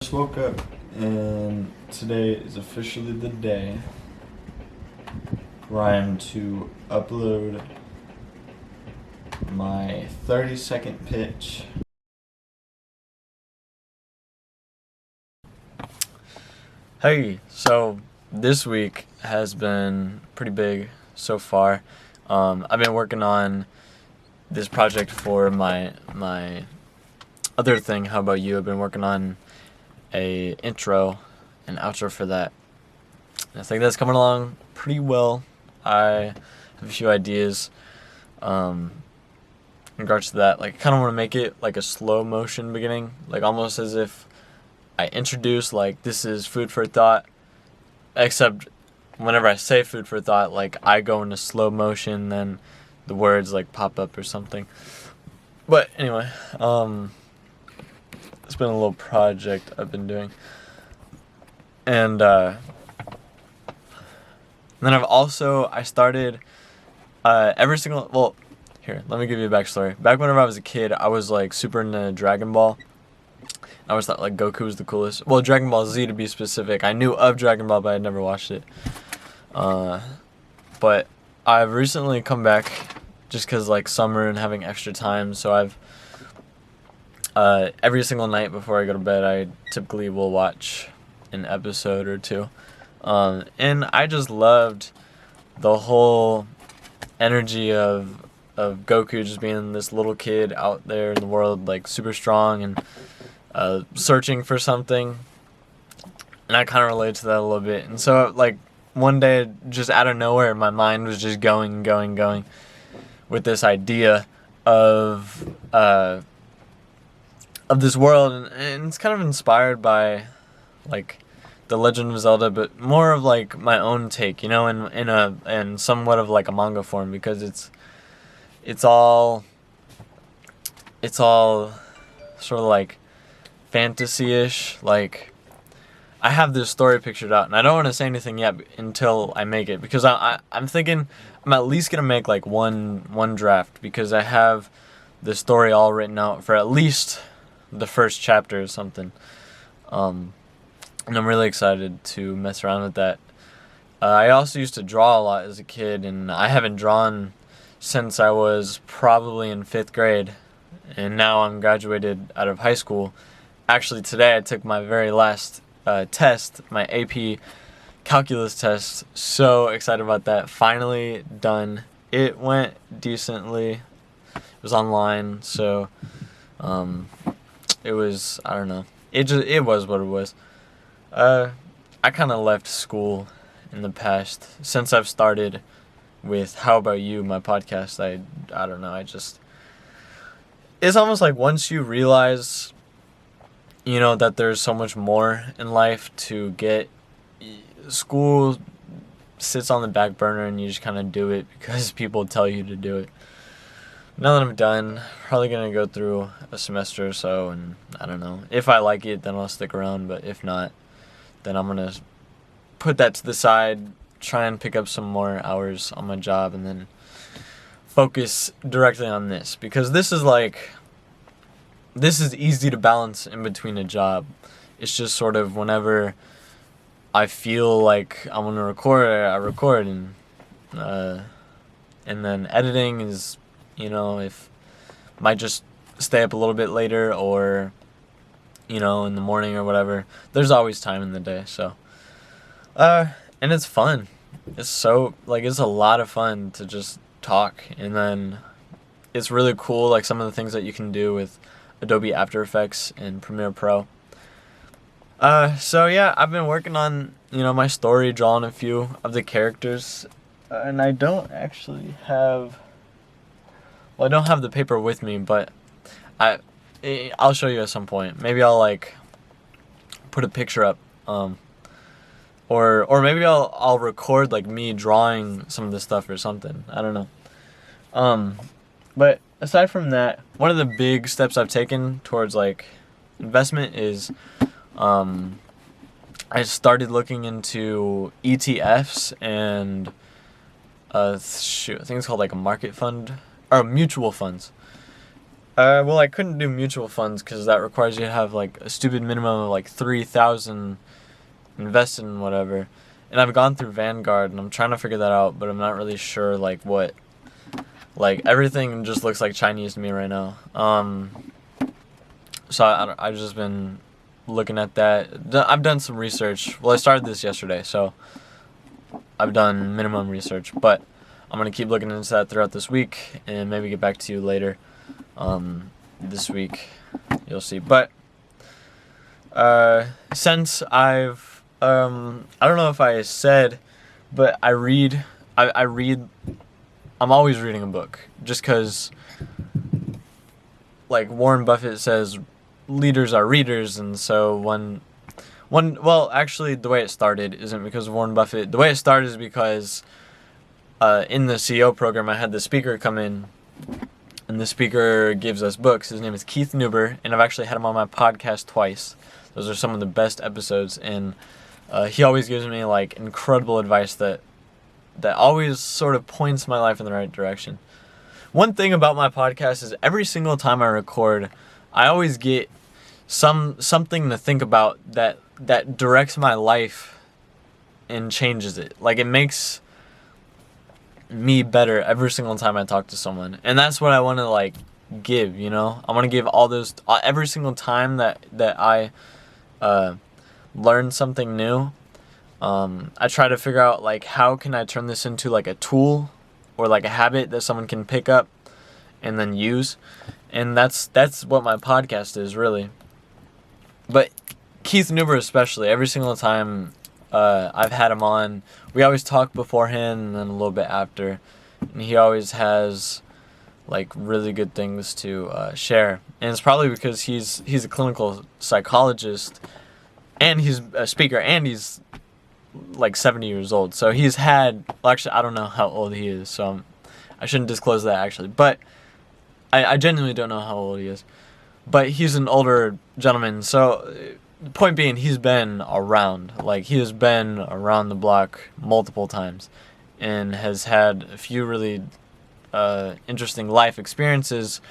Just woke up and today is officially the day where I am to upload my 30-second pitch. Hey, so this week has been pretty big so far. I've been working on this project for my other thing, How About You. I've been working on a intro and outro for that. I think that's coming along pretty well. I have a few ideas in regards to that. Like, I kind of want to make it like a slow motion beginning, like almost as if I introduce like this is food for thought, except whenever I say food for thought, like I go into slow motion, then the words like pop up or something. But anyway, it's been a little project I've been doing. And then I started here, let me give you a backstory. Back whenever I was a kid, I was like super into Dragon Ball. I always thought like Goku was the coolest. Well, Dragon Ball Z to be specific. I knew of Dragon Ball, but I had never watched it. But I've recently come back just because like summer and having extra time, so I've every single night before I go to bed, I typically will watch an episode or two. And I just loved the whole energy of Goku just being this little kid out there in the world, like super strong and searching for something. And I kind of relate to that a little bit. And so like one day, just out of nowhere, my mind was just going with this idea of this world, and it's kind of inspired by like The Legend of Zelda, but more of like my own take, you know, in somewhat of like a manga form, because it's all sort of like fantasy-ish. Like, I have this story pictured out, and I don't want to say anything yet until I make it, because I'm thinking I'm at least gonna make like one draft, because I have the story all written out for at least the first chapter or something. And I'm really excited to mess around with that. I also used to draw a lot as a kid, and I haven't drawn since I was probably in 5th grade, and now I'm graduated out of high school. Actually, today I took my very last test, my AP calculus test. So excited about that. Finally done. It went decently. It was online, so it was, I don't know. It was what it was. I kind of left school in the past. Since I've started with How About You, my podcast, I don't know, it's almost like once you realize, you know, that there's so much more in life to get, school sits on the back burner and you just kind of do it because people tell you to do it. Now that I'm done, probably gonna go through a semester or so, and I don't know. If I like it, then I'll stick around, but if not, then I'm gonna put that to the side, try and pick up some more hours on my job, and then focus directly on this, because this is easy to balance in between a job. It's just sort of whenever I feel like I want to record, I record, and then editing is, you know, if might just stay up a little bit later, or, you know, in the morning or whatever. There's always time in the day, so and it's fun. It's so, like, it's a lot of fun to just talk, and then it's really cool, like some of the things that you can do with Adobe After Effects and Premiere Pro. So yeah, I've been working on, you know, my story, drawing a few of the characters, and I don't actually have, well, I don't have the paper with me, but I'll show you at some point. Maybe I'll like put a picture up, or maybe I'll record like me drawing some of this stuff or something. I don't know. But aside from that, one of the big steps I've taken towards like investment is I started looking into ETFs and I think it's called like a market fund or mutual funds. Well, I couldn't do mutual funds because that requires you to have like a stupid minimum of like 3,000 invested in whatever. And I've gone through Vanguard and I'm trying to figure that out, but I'm not really sure like what. Like everything just looks like Chinese to me right now. So I've just been looking at that. I've done some research. Well, I started this yesterday, so I've done minimum research, but I'm gonna keep looking into that throughout this week and maybe get back to you later. This week, you'll see. But since I've I don't know if I said, but I read. I read. I'm always reading a book, just because, like Warren Buffett says, leaders are readers, and so well, actually, the way it started isn't because of Warren Buffett. The way it started is because in the CEO program, I had the speaker come in, and the speaker gives us books. His name is Keith Neuber, and I've actually had him on my podcast twice. Those are some of the best episodes, and he always gives me like incredible advice that always sort of points my life in the right direction. One thing about my podcast is every single time I record, I always get something to think about that directs my life and changes it. Like it makes me better every single time I talk to someone, and that's what I want to like give. You know, I want to give all those every single time that I learn something new. I try to figure out like how can I turn this into like a tool or like a habit that someone can pick up and then use, and that's what my podcast is really. But Keith Neuber especially, every single time I've had him on, we always talk beforehand and then a little bit after, and he always has like really good things to share. And it's probably because he's a clinical psychologist, and he's a speaker, and he's like 70 years old. So he's had, well, actually I don't know how old he is, so I shouldn't disclose that actually, but I genuinely don't know how old he is. But he's an older gentleman, so the point being, he's been around. Like, he has been around the block multiple times and has had a few really interesting life experiences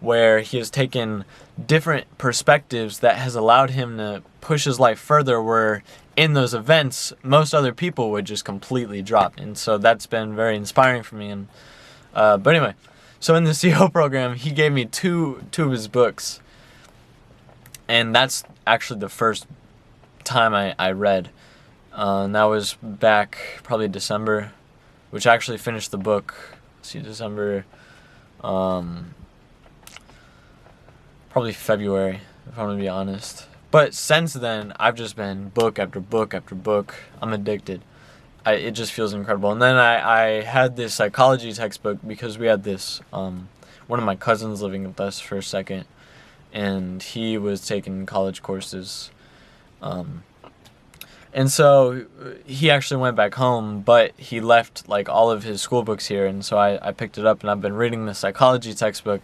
where he has taken different perspectives that has allowed him to push his life further, where in those events, most other people would just completely drop. And so that's been very inspiring for me. And but anyway, so in the CEO program, he gave me two of his books. And that's actually the first time I read. And that was back probably December, which I actually finished the book. Let's see, December, probably February, if I'm going to be honest. But since then, I've just been book after book after book. I'm addicted. It just feels incredible. And then I had this psychology textbook because we had this, one of my cousins living with us for a second, and he was taking college courses. And so he actually went back home, but he left like all of his school books here, and so I picked it up, and I've been reading the psychology textbook,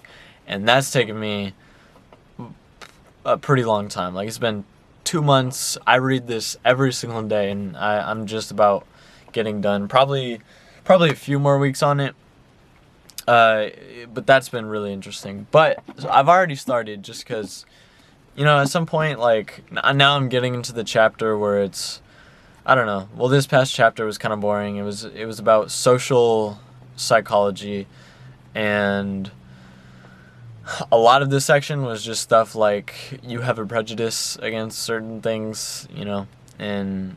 and that's taken me a pretty long time. Like, it's been 2 months. I read this every single day, and I'm just about getting done. Probably a few more weeks on it. But that's been really interesting. But so I've already started just because, you know, at some point, like, now I'm getting into the chapter where it's, I don't know. Well, this past chapter was kind of boring. It was about social psychology, and a lot of this section was just stuff like you have a prejudice against certain things, you know, and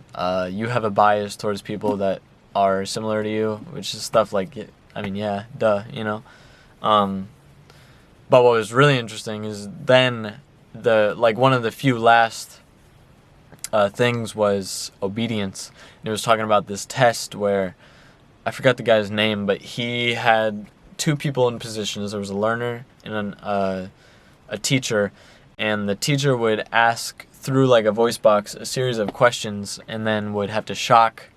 you have a bias towards people that are similar to you, which is stuff like, I mean, yeah, duh, you know. But what was really interesting is then one of the few last things was obedience. And it was talking about this test where, I forgot the guy's name, but he had two people in positions. There was a learner and a teacher, and the teacher would ask through like a voice box a series of questions, and then would have to shock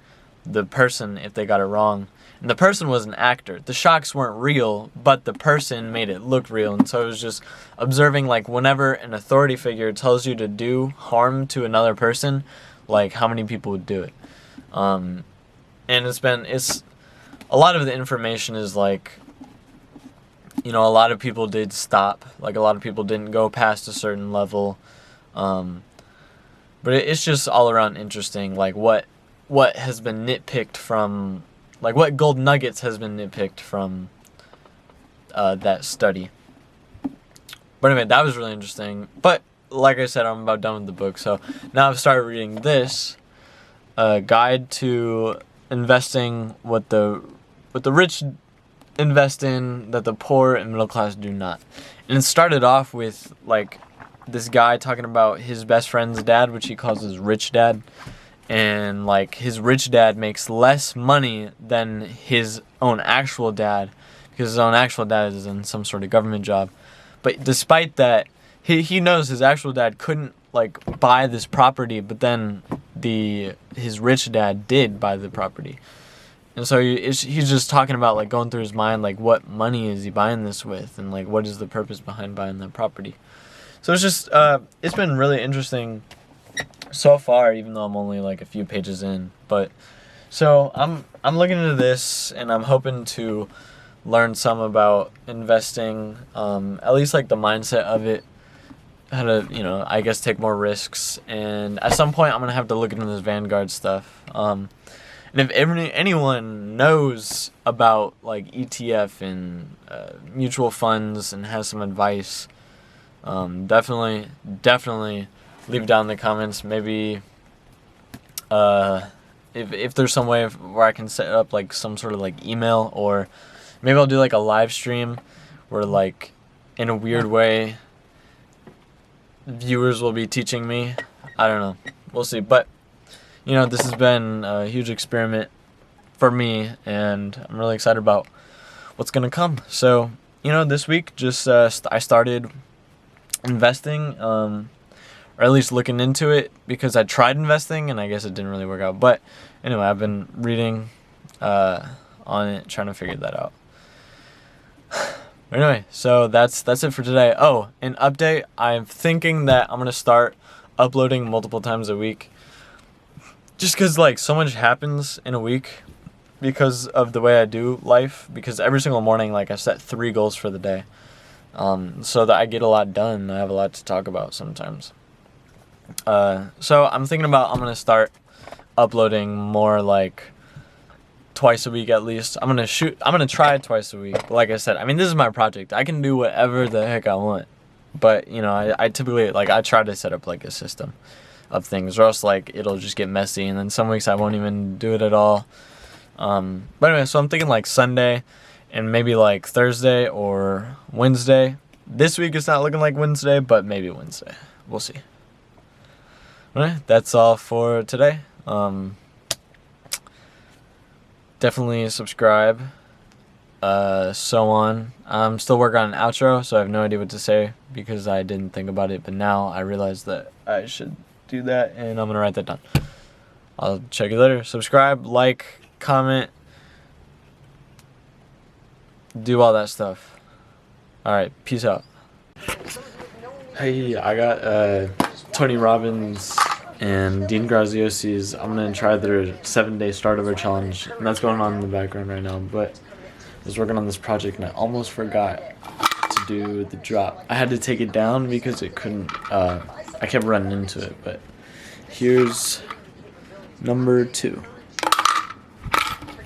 the person if they got it wrong. And the person was an actor. The shocks weren't real, but the person made it look real. And so it was just observing, like, whenever an authority figure tells you to do harm to another person, like, how many people would do it. And it's a lot of the information is like, you know, a lot of people did stop. Like, a lot of people didn't go past a certain level. But it's just all around interesting, like, what has been nitpicked from, like, what gold nuggets has been nitpicked from that study. But anyway, that was really interesting. But like I said, I'm about done with the book, so now I've started reading this guide to investing, what the rich invest in that the poor and middle class do not. And it started off with like this guy talking about his best friend's dad, which he calls his rich dad, and like his rich dad makes less money than his own actual dad, because his own actual dad is in some sort of government job. But despite that, he knows his actual dad couldn't like buy this property, but then his rich dad did buy the property. And so he's just talking about like going through his mind, like what money is he buying this with, and like what is the purpose behind buying that property. So it's just it's been really interesting so far, even though I'm only like a few pages in. But so I'm looking into this, and I'm hoping to learn some about investing, at least like the mindset of it, how to, you know, I guess take more risks. And at some point I'm gonna have to look into this Vanguard stuff. And if anyone knows about like ETF and mutual funds and has some advice, definitely leave it down in the comments. Maybe if there's some way where I can set up like some sort of like email, or maybe I'll do like a live stream where like in a weird way viewers will be teaching me. I don't know. We'll see. But you know, this has been a huge experiment for me, and I'm really excited about what's gonna come. So, you know, this week just I started investing, or at least looking into it, because I tried investing and I guess it didn't really work out. But anyway, I've been reading on it, trying to figure that out. Anyway, so that's it for today. Oh, an update. I'm thinking that I'm gonna start uploading multiple times a week, just because like so much happens in a week because of the way I do life. Because every single morning, like, I set 3 goals for the day, so that I get a lot done. I have a lot to talk about sometimes. So I'm thinking about, I'm gonna start uploading more, like twice a week at least. I'm gonna try twice a week. But like I said, I mean, this is my project. I can do whatever the heck I want. But you know, I typically, like, I try to set up like a system of things, or else like it'll just get messy, and then some weeks I won't even do it at all. But anyway, so I'm thinking like Sunday and maybe like Thursday or Wednesday. This week it's not looking like Wednesday, but maybe Wednesday. We'll see. Alright, that's all for today. Definitely subscribe. So on. I'm still working on an outro, so I have no idea what to say because I didn't think about it, but now I realize that I should do that, and I'm gonna write that down. I'll check you later. Subscribe, like, comment, do all that stuff. Alright, peace out. Hey, I got Tony Robbins and Dean Graziosi's. I'm gonna try their 7-day start-over challenge, and that's going on in the background right now. But I was working on this project and I almost forgot to do the drop. I had to take it down because it couldn't, I kept running into it. But here's number 2.